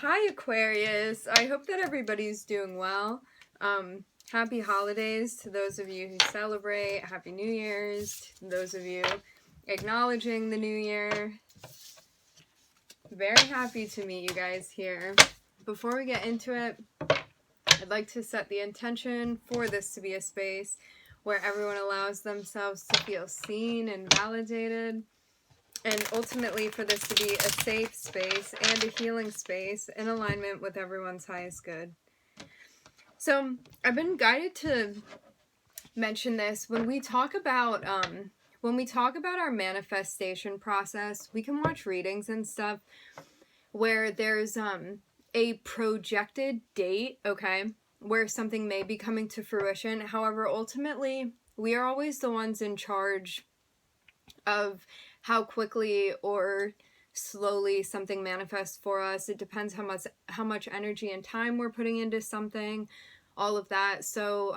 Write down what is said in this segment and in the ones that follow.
Hi Aquarius, I hope that everybody's doing well. Happy holidays to those of you who celebrate. Happy New Year's to those of you acknowledging the new year. Very happy to meet you guys here. Before we get into it, I'd like to set the intention for this to be a space where everyone allows themselves to feel seen and validated. And ultimately for this to be a safe space and a healing space in alignment with everyone's highest good. So I've been guided to mention this when we talk about our manifestation process. We can watch readings and stuff where there's a projected date, okay, where something may be coming to fruition. However, ultimately, we are always the ones in charge of how quickly or slowly something manifests for us. It depends how much energy and time we're putting into something, all of that. So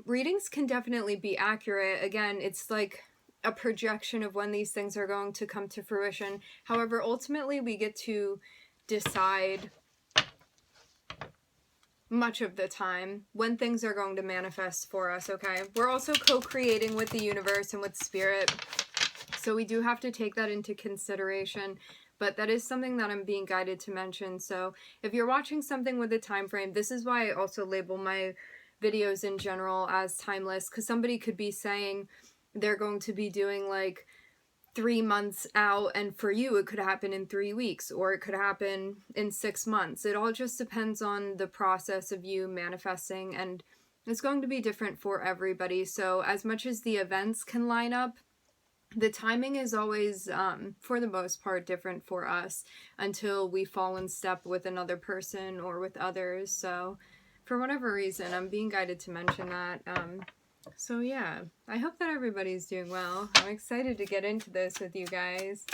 readings can definitely be accurate. Again, it's like a projection of when these things are going to come to fruition. However, ultimately we get to decide much of the time when things are going to manifest for us, okay? We're also co-creating with the universe and with spirit. So we do have to take that into consideration, but that is something that I'm being guided to mention. So if you're watching something with a time frame, this is why I also label my videos in general as timeless, because somebody could be saying they're going to be doing like 3 months out, and for you it could happen in 3 weeks, or it could happen in 6 months. It all just depends on the process of you manifesting, and it's going to be different for everybody. So as much as the events can line up, the timing is always, for the most part, different for us until we fall in step with another person or with others. So for whatever reason, I'm being guided to mention that. So yeah, I hope that everybody's doing well. I'm excited to get into this with you guys.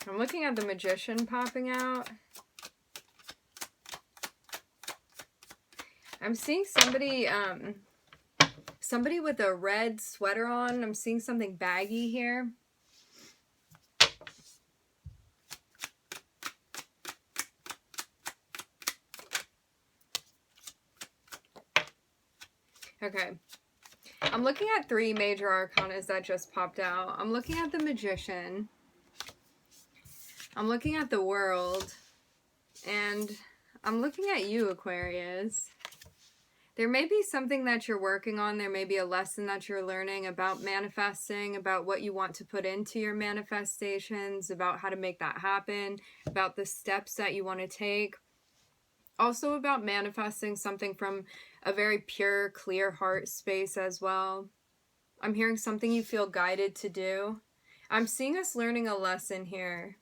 I'm looking at the Magician popping out. I'm seeing somebody with a red sweater on. I'm seeing something baggy here. Okay. I'm looking at 3 major arcanas that just popped out. I'm looking at the Magician. I'm looking at the World. And I'm looking at you, Aquarius. There may be something that you're working on. There may be a lesson that you're learning about manifesting, about what you want to put into your manifestations, about how to make that happen, about the steps that you want to take. Also about manifesting something from a very pure, clear heart space as well. I'm hearing something you feel guided to do. I'm seeing us learning a lesson here.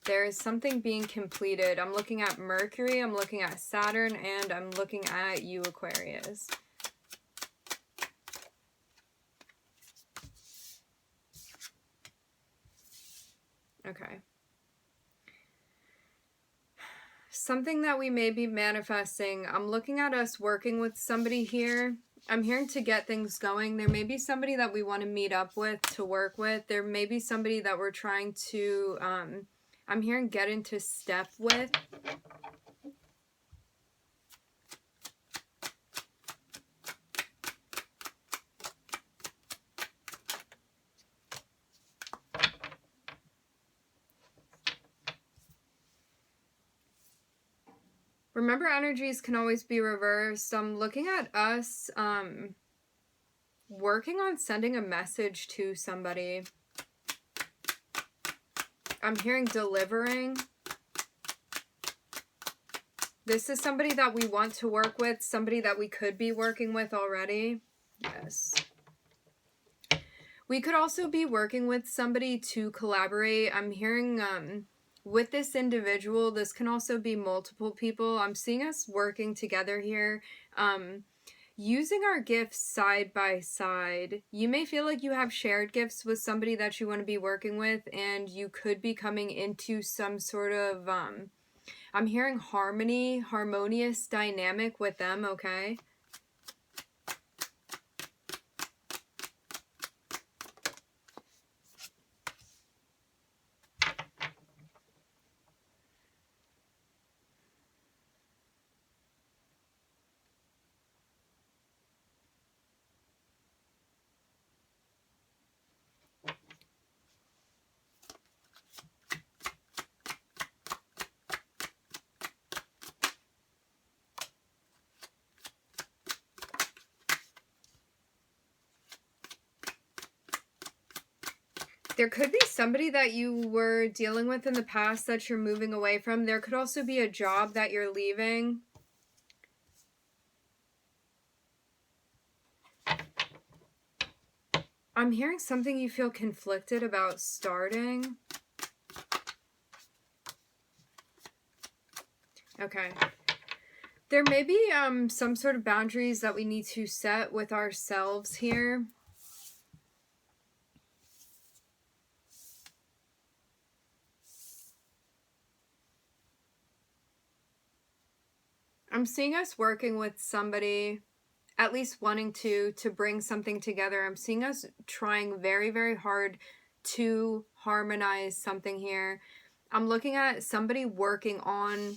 There is something being completed. I'm looking at Mercury, I'm looking at Saturn, and I'm looking at you, Aquarius. Okay. Something that we may be manifesting. I'm looking at us working with somebody here. I'm hearing to get things going. There may be somebody that we want to meet up with, to work with. There may be somebody that we're trying to, I'm hearing get into step with. Remember, energies can always be reversed. I'm looking at us working on sending a message to somebody. I'm hearing delivering. This is somebody that we want to work with, somebody that we could be working with already. Yes. We could also be working with somebody to collaborate. I'm hearing with this individual, this can also be multiple people. I'm seeing us working together here, using our gifts side by side. You may feel like you have shared gifts with somebody that you want to be working with, and you could be coming into some sort of, I'm hearing harmonious dynamic with them, okay? There could be somebody that you were dealing with in the past that you're moving away from. There could also be a job that you're leaving. I'm hearing something you feel conflicted about starting. Okay. There may be some sort of boundaries that we need to set with ourselves here. I'm seeing us working with somebody, at least wanting to bring something together. I'm seeing us trying very, very hard to harmonize something here. I'm looking at somebody working on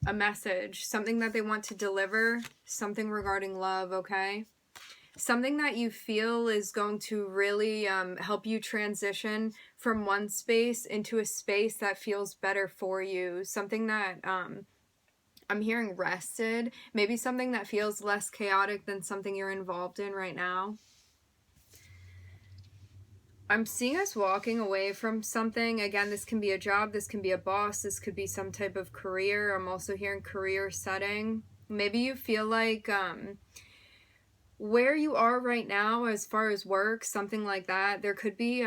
a message, something that they want to deliver, something regarding love, okay? Something that you feel is going to really help you transition from one space into a space that feels better for you. Something that I'm hearing rested. Maybe something that feels less chaotic than something you're involved in right now. I'm seeing us walking away from something. Again, this can be a job, this can be a boss, this could be some type of career. I'm also hearing career setting. Maybe you feel like where you are right now as far as work, something like that. There could be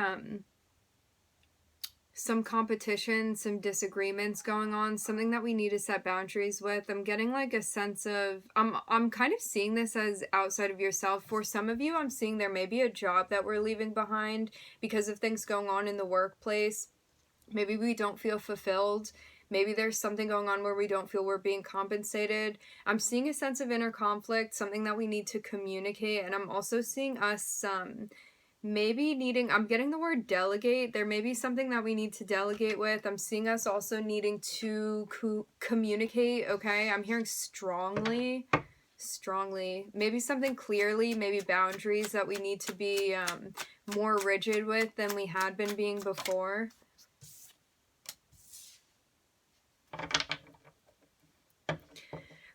some competition, some disagreements going on, something that we need to set boundaries with. I'm getting like a sense of, I'm kind of seeing this as outside of yourself. For some of you, I'm seeing there may be a job that we're leaving behind because of things going on in the workplace. Maybe we don't feel fulfilled. Maybe there's something going on where we don't feel we're being compensated. I'm seeing a sense of inner conflict, something that we need to communicate. And I'm also seeing us maybe needing, I'm getting the word delegate. There may be something that we need to delegate with. I'm seeing us also needing to communicate, okay? I'm hearing strongly, maybe something clearly, maybe boundaries that we need to be more rigid with than we had been being before.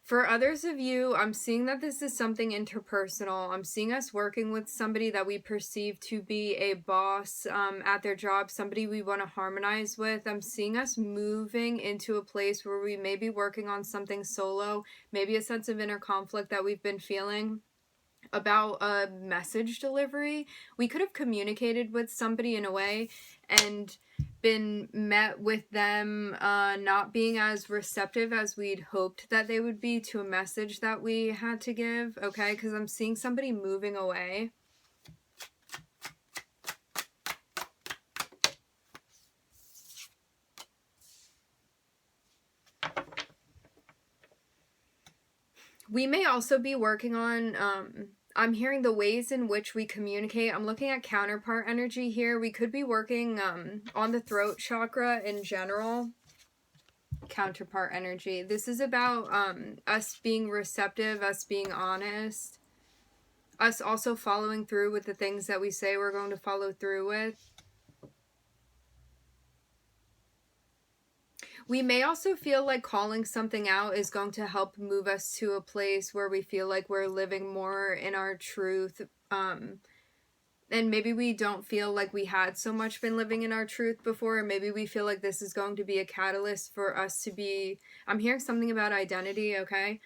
For others of you, I'm seeing that this is something interpersonal. I'm seeing us working with somebody that we perceive to be a boss at their job, somebody we want to harmonize with. I'm seeing us moving into a place where we may be working on something solo, maybe a sense of inner conflict that we've been feeling about a message delivery. We could have communicated with somebody in a way and been met with them not being as receptive as we'd hoped that they would be to a message that we had to give, okay? Because I'm seeing somebody moving away. We may also be working on I'm hearing the ways in which we communicate. I'm looking at counterpart energy here. We could be working on the throat chakra in general. Counterpart energy. This is about us being receptive, us being honest, us also following through with the things that we say we're going to follow through with. We may also feel like calling something out is going to help move us to a place where we feel like we're living more in our truth. And maybe we don't feel like we had so much been living in our truth before. Or maybe we feel like this is going to be a catalyst for us to be... I'm hearing something about identity, okay?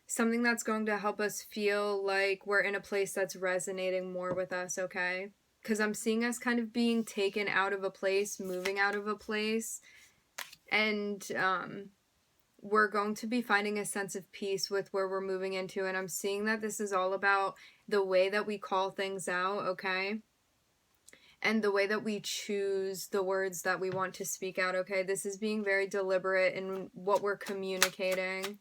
Something that's going to help us feel like we're in a place that's resonating more with us, okay? Because I'm seeing us kind of being taken out of a place, moving out of a place. And we're going to be finding a sense of peace with where we're moving into. And I'm seeing that this is all about the way that we call things out, okay? And the way that we choose the words that we want to speak out, okay? This is being very deliberate in what we're communicating.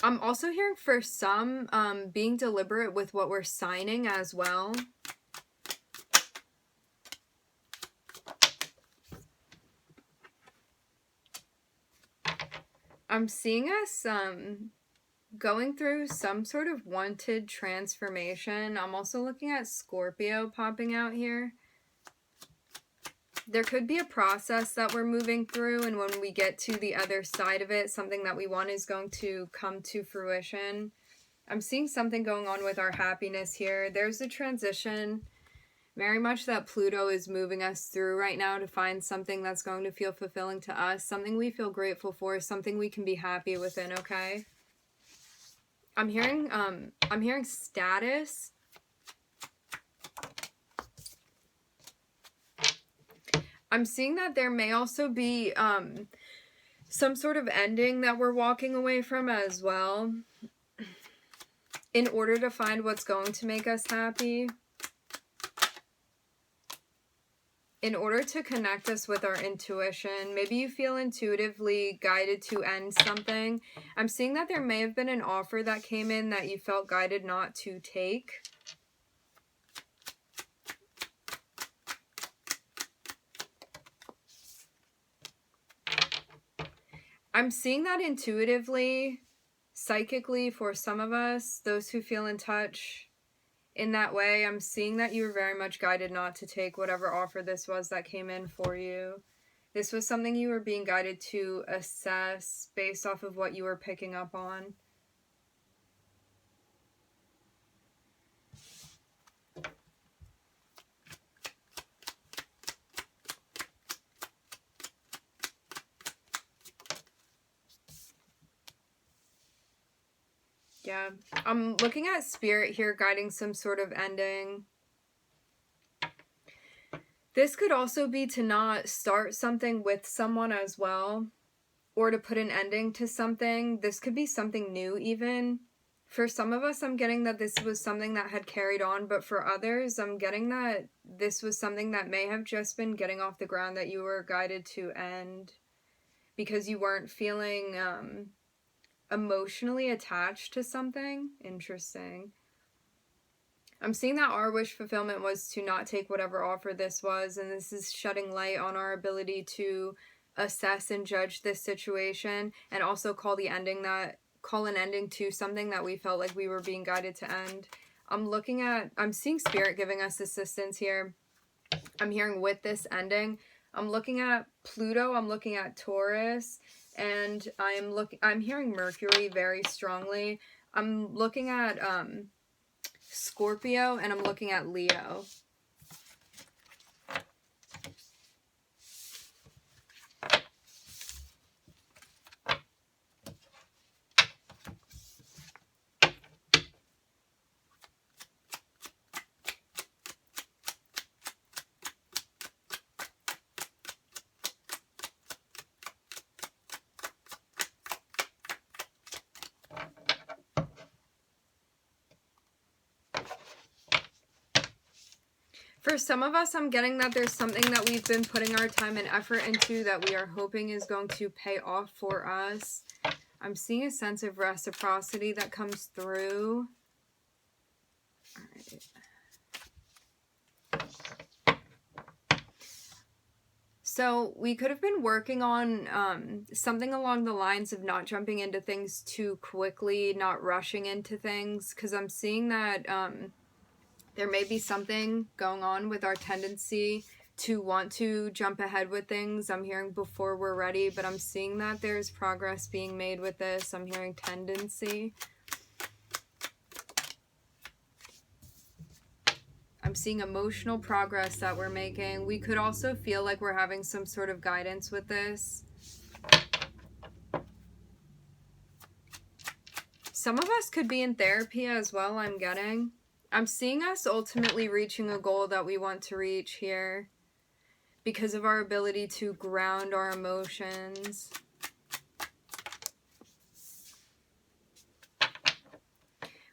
I'm also hearing for some being deliberate with what we're signing as well. I'm seeing us going through some sort of wanted transformation. I'm also looking at Scorpio popping out here. There could be a process that we're moving through, and when we get to the other side of it, something that we want is going to come to fruition. I'm seeing something going on with our happiness here. There's a transition, very much that Pluto is moving us through right now to find something that's going to feel fulfilling to us, something we feel grateful for, something we can be happy within, okay? I'm hearing status. I'm seeing that there may also be some sort of ending that we're walking away from as well, in order to find what's going to make us happy. In order to connect us with our intuition. Maybe you feel intuitively guided to end something. I'm seeing that there may have been an offer that came in that you felt guided not to take. I'm seeing that intuitively, psychically for some of us, those who feel in touch in that way. I'm seeing that you were very much guided not to take whatever offer this was that came in for you. This was something you were being guided to assess based off of what you were picking up on. Yeah, I'm looking at spirit here guiding some sort of ending. This could also be to not start something with someone as well, or to put an ending to something. This could be something new even. For some of us, I'm getting that this was something that had carried on, but for others, I'm getting that this was something that may have just been getting off the ground that you were guided to end because you weren't feeling emotionally attached to something. Interesting. I'm seeing that our wish fulfillment was to not take whatever offer this was, and this is shedding light on our ability to assess and judge this situation, and also call an ending to something that we felt like we were being guided to end. I'm seeing spirit giving us assistance here. I'm hearing with this ending. I'm looking at Pluto, I'm looking at Taurus, and I'm hearing Mercury very strongly. I'm looking at Scorpio, and I'm looking at Leo. For some of us, I'm getting that there's something that we've been putting our time and effort into that we are hoping is going to pay off for us. I'm seeing a sense of reciprocity that comes through. All right. So we could have been working on something along the lines of not jumping into things too quickly, not rushing into things, because I'm seeing that there may be something going on with our tendency to want to jump ahead with things. I'm hearing before we're ready, but I'm seeing that there's progress being made with this. I'm hearing tendency. I'm seeing emotional progress that we're making. We could also feel like we're having some sort of guidance with this. Some of us could be in therapy as well, I'm getting. I'm seeing us ultimately reaching a goal that we want to reach here because of our ability to ground our emotions.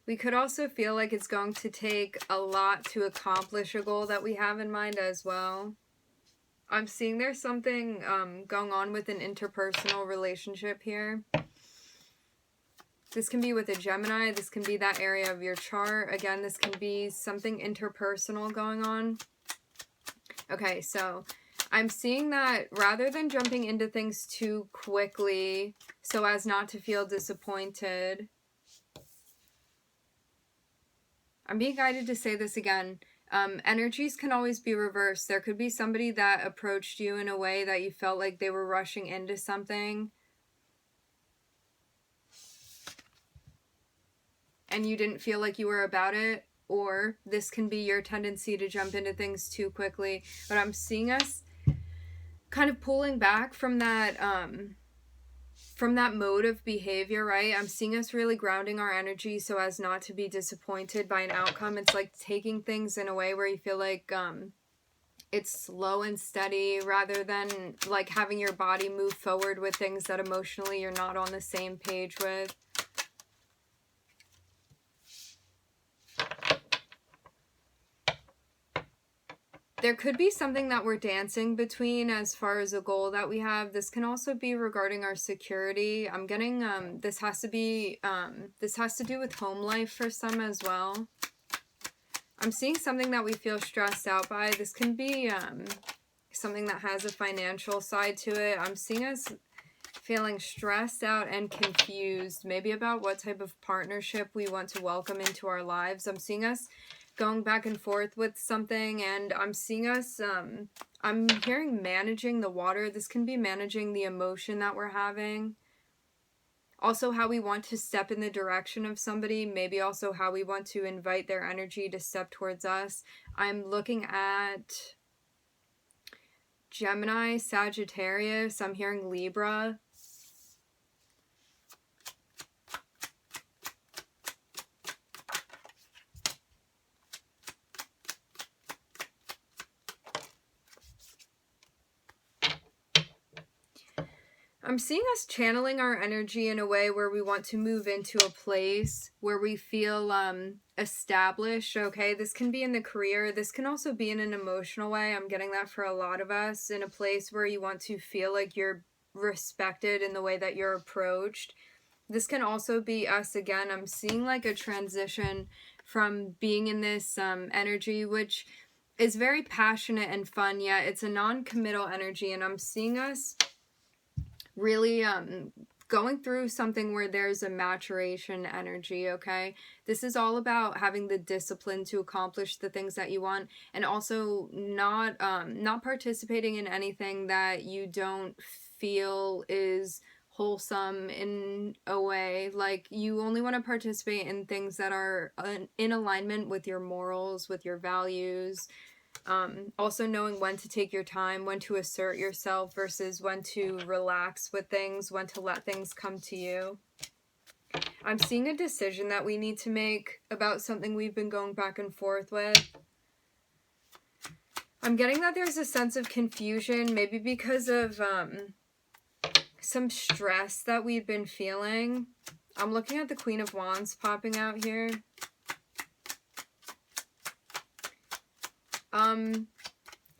We could also feel like it's going to take a lot to accomplish a goal that we have in mind as well. I'm seeing there's something going on with an interpersonal relationship here. This can be with a Gemini. This can be that area of your chart. Again, this can be something interpersonal going on. Okay, so I'm seeing that rather than jumping into things too quickly so as not to feel disappointed, I'm being guided to say this again. Energies can always be reversed. There could be somebody that approached you in a way that you felt like they were rushing into something. and you didn't feel like you were about it, or this can be your tendency to jump into things too quickly. But I'm seeing us kind of pulling back from that mode of behavior, right? I'm seeing us really grounding our energy so as not to be disappointed by an outcome. It's like taking things in a way where you feel like it's slow and steady, rather than like having your body move forward with things that emotionally you're not on the same page with. There could be something that we're dancing between as far as a goal that we have. This can also be regarding our security. I'm getting, this has to do with home life for some as well. I'm seeing something that we feel stressed out by. This can be something that has a financial side to it. I'm seeing us feeling stressed out and confused, maybe about what type of partnership we want to welcome into our lives. I'm seeing us going back and forth with something, and I'm seeing us, I'm hearing managing the water. This can be managing the emotion that we're having. Also how we want to step in the direction of somebody, maybe also how we want to invite their energy to step towards us. I'm looking at Gemini, Sagittarius, I'm hearing Libra. I'm seeing us channeling our energy in a way where we want to move into a place where we feel established, okay? This can be in the career. This can also be in an emotional way. I'm getting that for a lot of us, in a place where you want to feel like you're respected in the way that you're approached. This can also be us again. I'm seeing like a transition from being in this energy, which is very passionate and fun, yet it's a non-committal energy, and I'm seeing us really going through something where there's a maturation energy, okay? This is all about having the discipline to accomplish the things that you want, and also not participating in anything that you don't feel is wholesome in a way. Like, you only want to participate in things that are in alignment with your morals, with your values. Also knowing when to take your time, when to assert yourself versus when to relax with things, when to let things come to you. I'm seeing a decision that we need to make about something we've been going back and forth with. I'm getting that there's a sense of confusion, maybe because of some stress that we've been feeling. I'm looking at the Queen of Wands popping out here.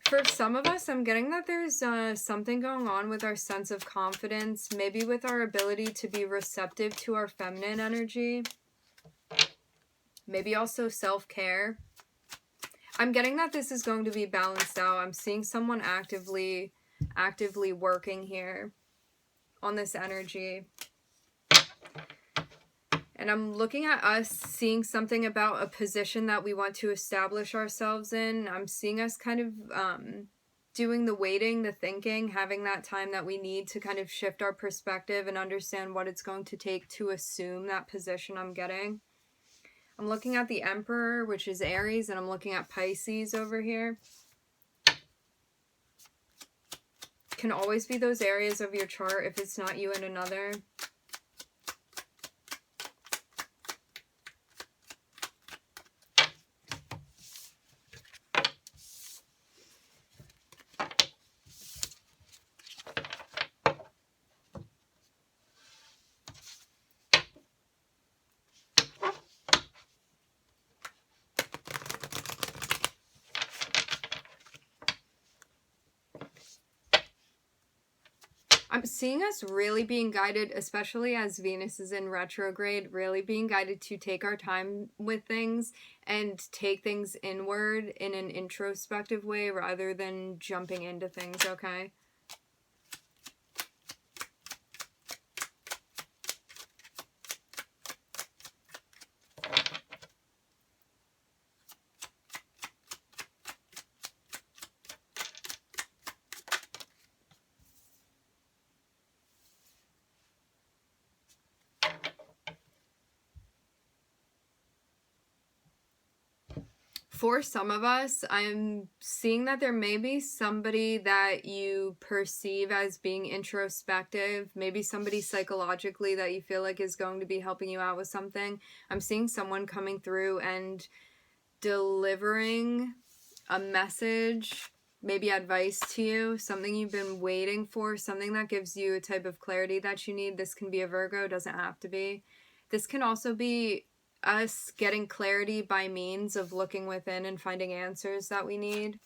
For some of us, I'm getting that there's something going on with our sense of confidence, maybe with our ability to be receptive to our feminine energy, maybe also self-care. I'm getting that this is going to be balanced out. I'm seeing someone actively working here on this energy. And I'm looking at us seeing something about a position that we want to establish ourselves in. I'm seeing us kind of doing the waiting, the thinking, having that time that we need to kind of shift our perspective and understand what it's going to take to assume that position I'm getting. I'm looking at the Emperor, which is Aries, and I'm looking at Pisces over here. Can always be those areas of your chart if it's not you in another. I'm seeing us really being guided, especially as Venus is in retrograde, really being guided to take our time with things and take things inward in an introspective way rather than jumping into things, okay? For some of us, I'm seeing that there may be somebody that you perceive as being introspective, maybe somebody psychologically that you feel like is going to be helping you out with something. I'm seeing someone coming through and delivering a message, maybe advice to you, something you've been waiting for, something that gives you a type of clarity that you need. This can be a Virgo, doesn't have to be. This can also be us getting clarity by means of looking within and finding answers that we need.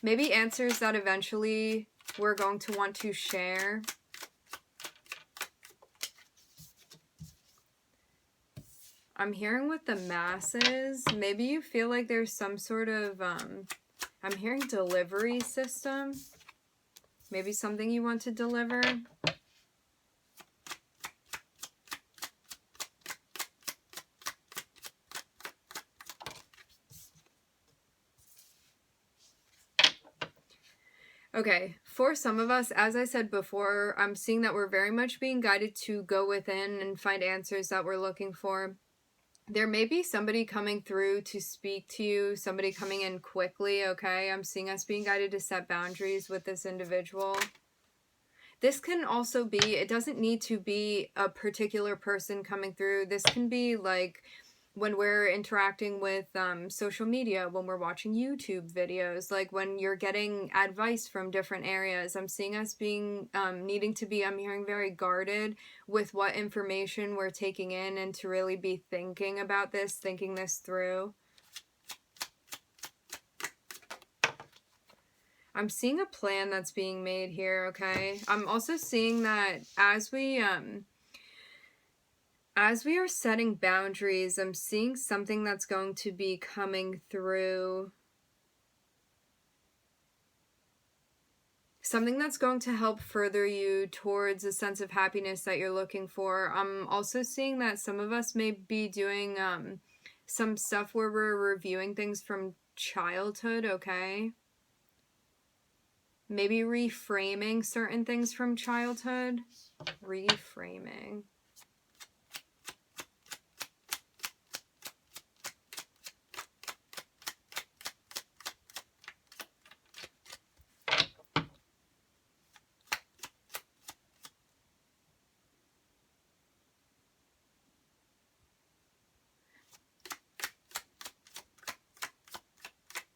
Maybe answers that eventually we're going to want to share. I'm hearing with the masses, maybe you feel like there's some sort of, I'm hearing delivery system. Maybe something you want to deliver. Okay, for some of us, as I said before, I'm seeing that we're very much being guided to go within and find answers that we're looking for. There may be somebody coming through to speak to you, somebody coming in quickly, okay? I'm seeing us being guided to set boundaries with this individual. This can also be, it doesn't need to be a particular person coming through. This can be like when we're interacting with social media, when we're watching YouTube videos, like when you're getting advice from different areas. I'm seeing us being, needing to be, I'm hearing very guarded with what information we're taking in and to really be thinking about this, thinking this through. I'm seeing a plan that's being made here, okay? I'm also seeing that as we are setting boundaries, I'm seeing something that's going to be coming through. Something that's going to help further you towards a sense of happiness that you're looking for. I'm also seeing that some of us may be doing some stuff where we're reviewing things from childhood, okay? Maybe reframing certain things from childhood. Reframing.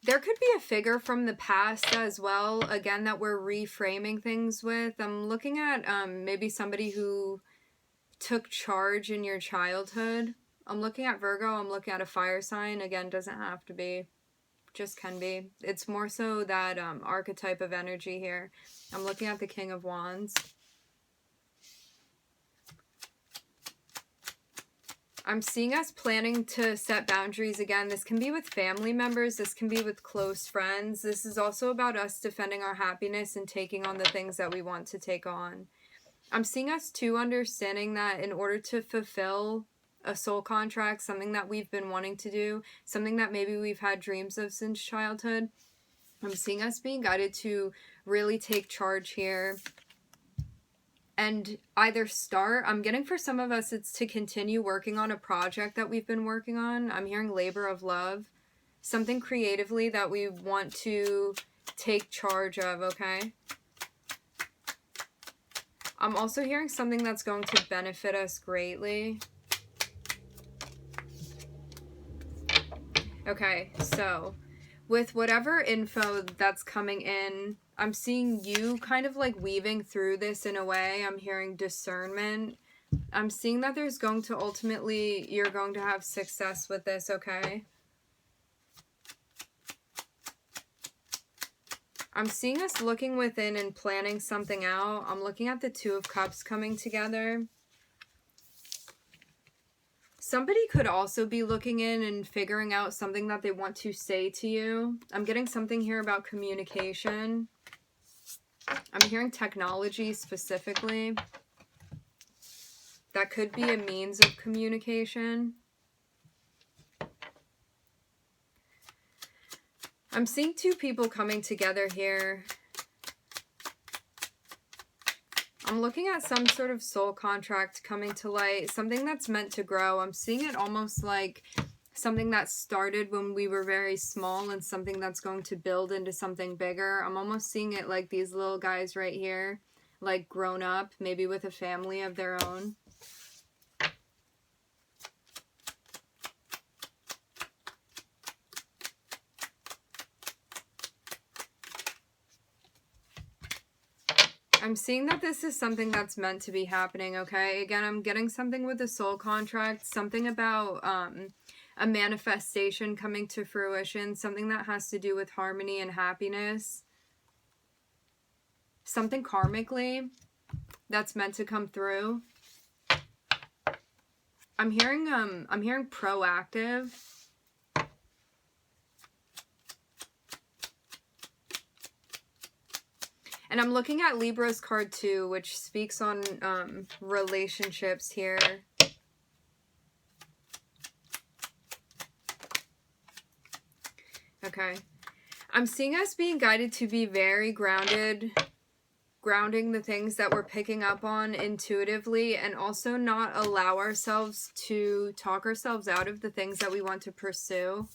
There could be a figure from the past as well, again, that we're reframing things with. I'm looking at maybe somebody who took charge in your childhood. I'm looking at Virgo. I'm looking at a fire sign. Again, doesn't have to be. Just can be. It's more so that archetype of energy here. I'm looking at the King of Wands. I'm seeing us planning to set boundaries again. This can be with family members. This can be with close friends. This is also about us defending our happiness and taking on the things that we want to take on. I'm seeing us too understanding that in order to fulfill a soul contract, something that we've been wanting to do, something that maybe we've had dreams of since childhood, I'm seeing us being guided to really take charge here and either start, I'm getting for some of us it's to continue working on a project that we've been working on. I'm hearing labor of love, something creatively that we want to take charge of, okay? I'm also hearing something that's going to benefit us greatly. Okay, so with whatever info that's coming in, I'm seeing you kind of like weaving through this in a way. I'm hearing discernment. I'm seeing that there's going to ultimately, you're going to have success with this, okay? I'm seeing us looking within and planning something out. I'm looking at the Two of Cups coming together. Somebody could also be looking in and figuring out something that they want to say to you. I'm getting something here about communication. I'm hearing technology specifically. That could be a means of communication. I'm seeing two people coming together here. I'm looking at some sort of soul contract coming to light, something that's meant to grow. I'm seeing it almost like something that started when we were very small and something that's going to build into something bigger. I'm almost seeing it like these little guys right here, like grown up, maybe with a family of their own. I'm seeing that this is something that's meant to be happening, okay? Again, I'm getting something with the soul contract, something about a manifestation coming to fruition, something that has to do with harmony and happiness. Something karmically that's meant to come through. I'm hearing proactive. And I'm looking at Libra's card too, which speaks on relationships here. Okay. I'm seeing us being guided to be very grounded, grounding the things that we're picking up on intuitively, and also not allow ourselves to talk ourselves out of the things that we want to pursue.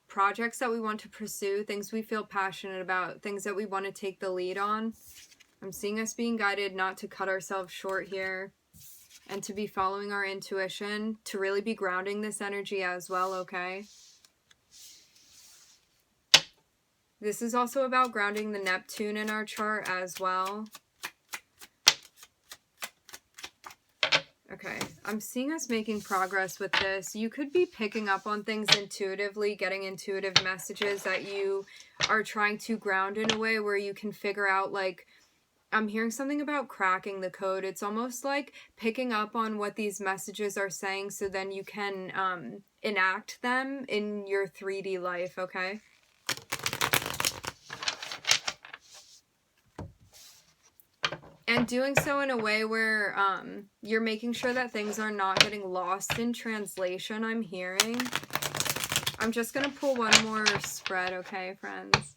Projects that we want to pursue, things we feel passionate about, things that we want to take the lead on. I'm seeing us being guided not to cut ourselves short here and to be following our intuition, to really be grounding this energy as well, okay? This is also about grounding the Neptune in our chart as well. Okay, I'm seeing us making progress with this. You could be picking up on things intuitively, getting intuitive messages that you are trying to ground in a way where you can figure out, like, I'm hearing something about cracking the code. It's almost like picking up on what these messages are saying so then you can enact them in your 3D life, okay? And doing so in a way where you're making sure that things are not getting lost in translation, I'm hearing. I'm just going to pull one more spread, okay, friends?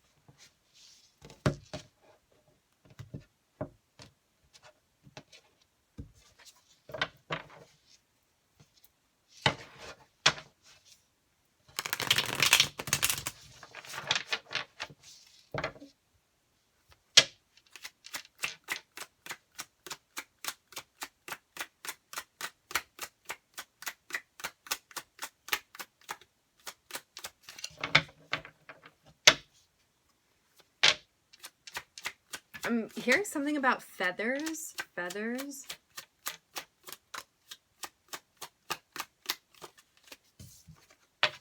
I'm hearing something about feathers. Feathers.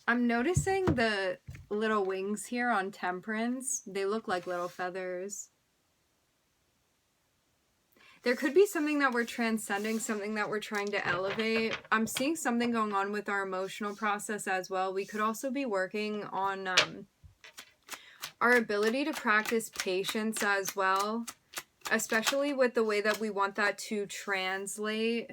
I'm noticing the little wings here on Temperance. They look like little feathers. There could be something that we're transcending, something that we're trying to elevate. I'm seeing something going on with our emotional process as well. We could also be working on our ability to practice patience as well, especially with the way that we want that to translate.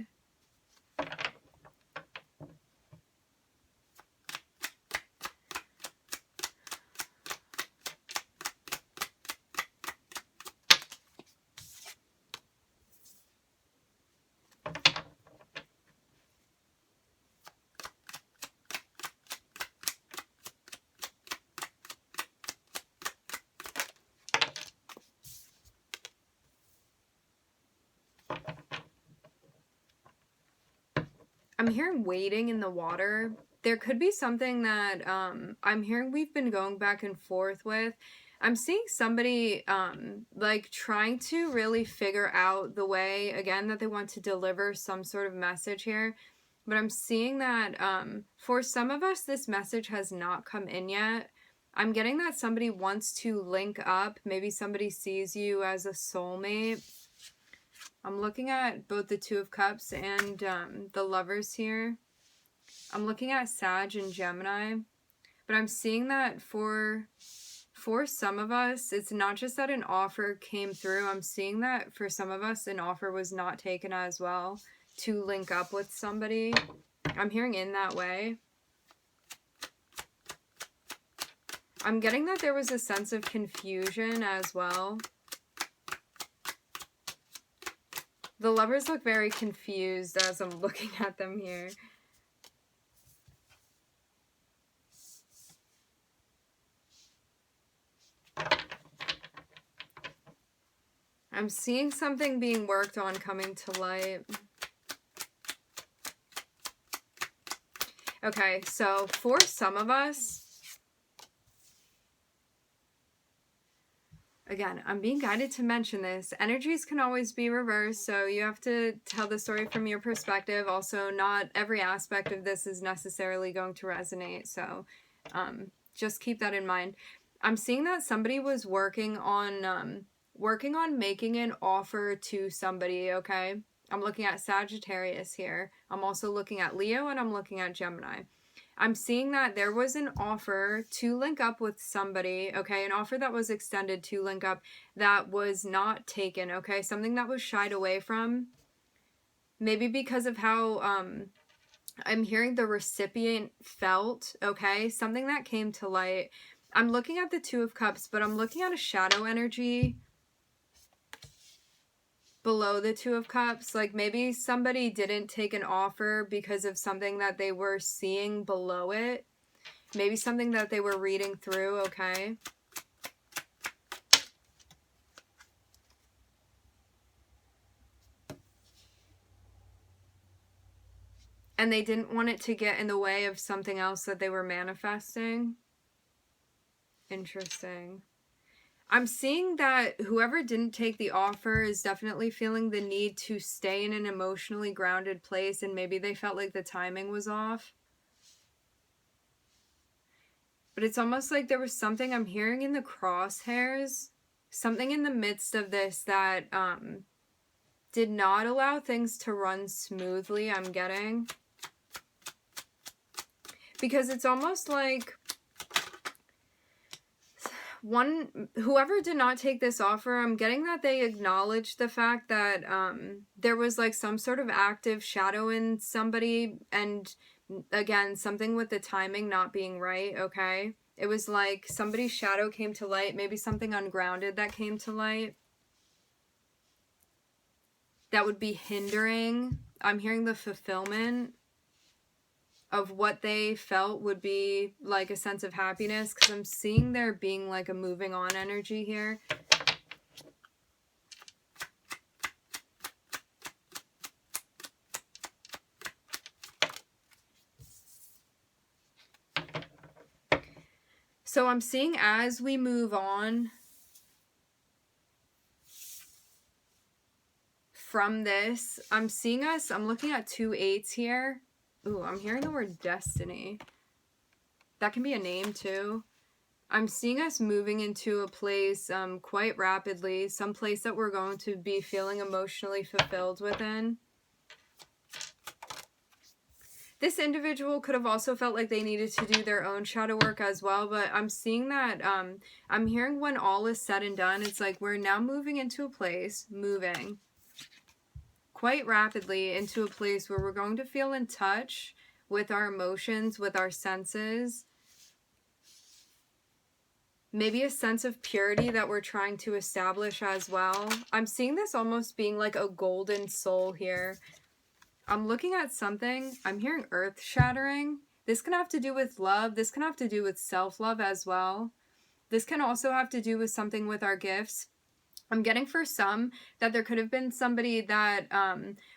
I'm hearing waiting in the water. There could be something that I'm hearing we've been going back and forth with. I'm seeing somebody like trying to really figure out the way, again, that they want to deliver some sort of message here. But I'm seeing that for some of us, this message has not come in yet. I'm getting that somebody wants to link up. Maybe somebody sees you as a soulmate. I'm looking at both the Two of Cups and the Lovers here. I'm looking at Sag and Gemini. But I'm seeing that for some of us, it's not just that an offer came through. I'm seeing that for some of us, an offer was not taken as well to link up with somebody. I'm hearing in that way. I'm getting that there was a sense of confusion as well. The Lovers look very confused as I'm looking at them here. I'm seeing something being worked on coming to light. Okay, so for some of us, again, I'm being guided to mention this. Energies can always be reversed, so you have to tell the story from your perspective. Also, not every aspect of this is necessarily going to resonate, so just keep that in mind. I'm seeing that somebody was working on making an offer to somebody, okay? I'm looking at Sagittarius here. I'm also looking at Leo, and I'm looking at Gemini. I'm seeing that there was an offer to link up with somebody, okay? An offer that was extended to link up that was not taken, okay? Something that was shied away from. Maybe because of how I'm hearing the recipient felt, okay? Something that came to light. I'm looking at the Two of Cups, but I'm looking at a shadow energy below the Two of Cups. Like maybe somebody didn't take an offer because of something that they were seeing below it. Maybe something that they were reading through, okay? And they didn't want it to get in the way of something else that they were manifesting. Interesting. I'm seeing that whoever didn't take the offer is definitely feeling the need to stay in an emotionally grounded place, and maybe they felt like the timing was off. But it's almost like there was something I'm hearing in the crosshairs, something in the midst of this that did not allow things to run smoothly, I'm getting. Because it's almost like whoever did not take this offer, I'm getting that they acknowledged the fact that there was like some sort of active shadow in somebody, and again, something with the timing not being right, okay? It was like somebody's shadow came to light, maybe something ungrounded that came to light that would be hindering. I'm hearing the fulfillment of what they felt would be like a sense of happiness, because I'm seeing there being like a moving on energy here. So I'm seeing as we move on from this, I'm seeing us, I'm looking at 2 8s here. Ooh, I'm hearing the word destiny. That can be a name too. I'm seeing us moving into a place quite rapidly, some place that we're going to be feeling emotionally fulfilled within. This individual could have also felt like they needed to do their own shadow work as well, but I'm seeing that, I'm hearing when all is said and done, it's like we're now moving into a place, moving quite rapidly into a place where we're going to feel in touch with our emotions, with our senses. Maybe a sense of purity that we're trying to establish as well. I'm seeing this almost being like a golden soul here. I'm looking at something, I'm hearing earth shattering. This can have to do with love. This can have to do with self-love as well. This can also have to do with something with our gifts. I'm getting for some that there could have been somebody that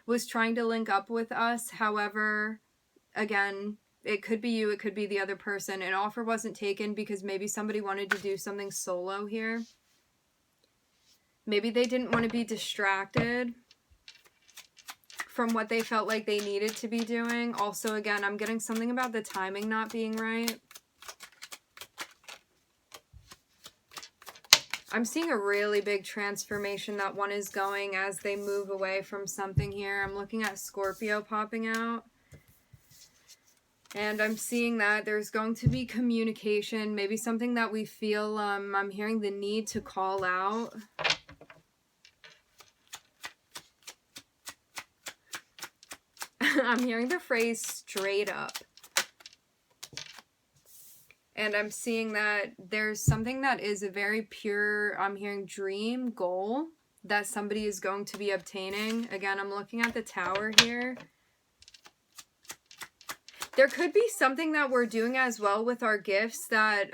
was trying to link up with us. However, again, it could be you, it could be the other person. An offer wasn't taken because maybe somebody wanted to do something solo here. Maybe they didn't want to be distracted from what they felt like they needed to be doing. Also, again, I'm getting something about the timing not being right. I'm seeing a really big transformation that one is going as they move away from something here. I'm looking at Scorpio popping out. And I'm seeing that there's going to be communication, maybe something that we feel, I'm hearing the need to call out. I'm hearing the phrase straight up. And I'm seeing that there's something that is a very pure, I'm hearing dream, goal that somebody is going to be obtaining. Again, I'm looking at the Tower here. There could be something that we're doing as well with our gifts that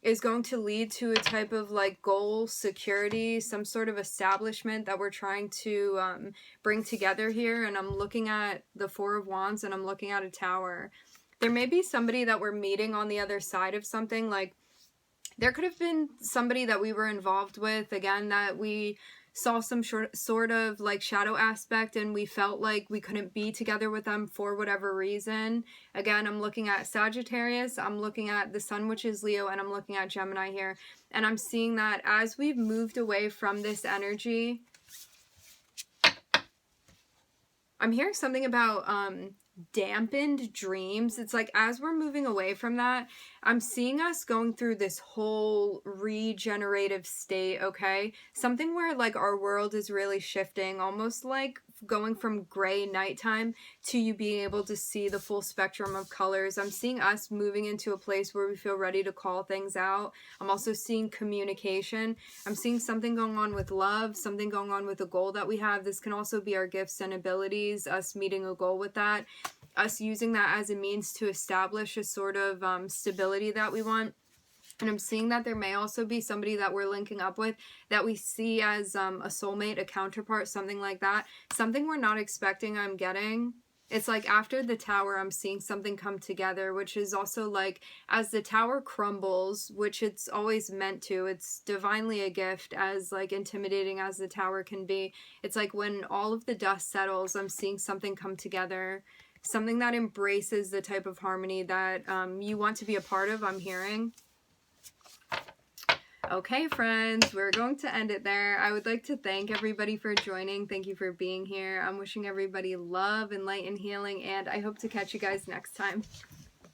is going to lead to a type of like goal, security, some sort of establishment that we're trying to bring together here. And I'm looking at the Four of Wands and I'm looking at a Tower. There may be somebody that we're meeting on the other side of something. Like there could have been somebody that we were involved with, again, that we saw some sort of like shadow aspect and we felt like we couldn't be together with them for whatever reason. Again, I'm looking at Sagittarius, I'm looking at the Sun, which is Leo, and I'm looking at Gemini here. And I'm seeing that as we've moved away from this energy, I'm hearing something about dampened dreams. It's like as we're moving away from that, I'm seeing us going through this whole regenerative state, okay? Something where like our world is really shifting, almost like going from gray nighttime to you being able to see the full spectrum of colors. I'm seeing us moving into a place where we feel ready to call things out. I'm also seeing communication. I'm seeing something going on with love, something going on with a goal that we have. This can also be our gifts and abilities, us meeting a goal with that, us using that as a means to establish a sort of stability that we want. And I'm seeing that there may also be somebody that we're linking up with that we see as a soulmate, a counterpart, something like that. Something we're not expecting I'm getting. It's like after the Tower, I'm seeing something come together, which is also like as the Tower crumbles, which it's always meant to, it's divinely a gift, as like intimidating as the Tower can be. It's like when all of the dust settles, I'm seeing something come together. Something that embraces the type of harmony that you want to be a part of, I'm hearing. Okay, friends, we're going to end it there. I would like to thank everybody for joining. Thank you for being here. I'm wishing everybody love and light and healing, and I hope to catch you guys next time.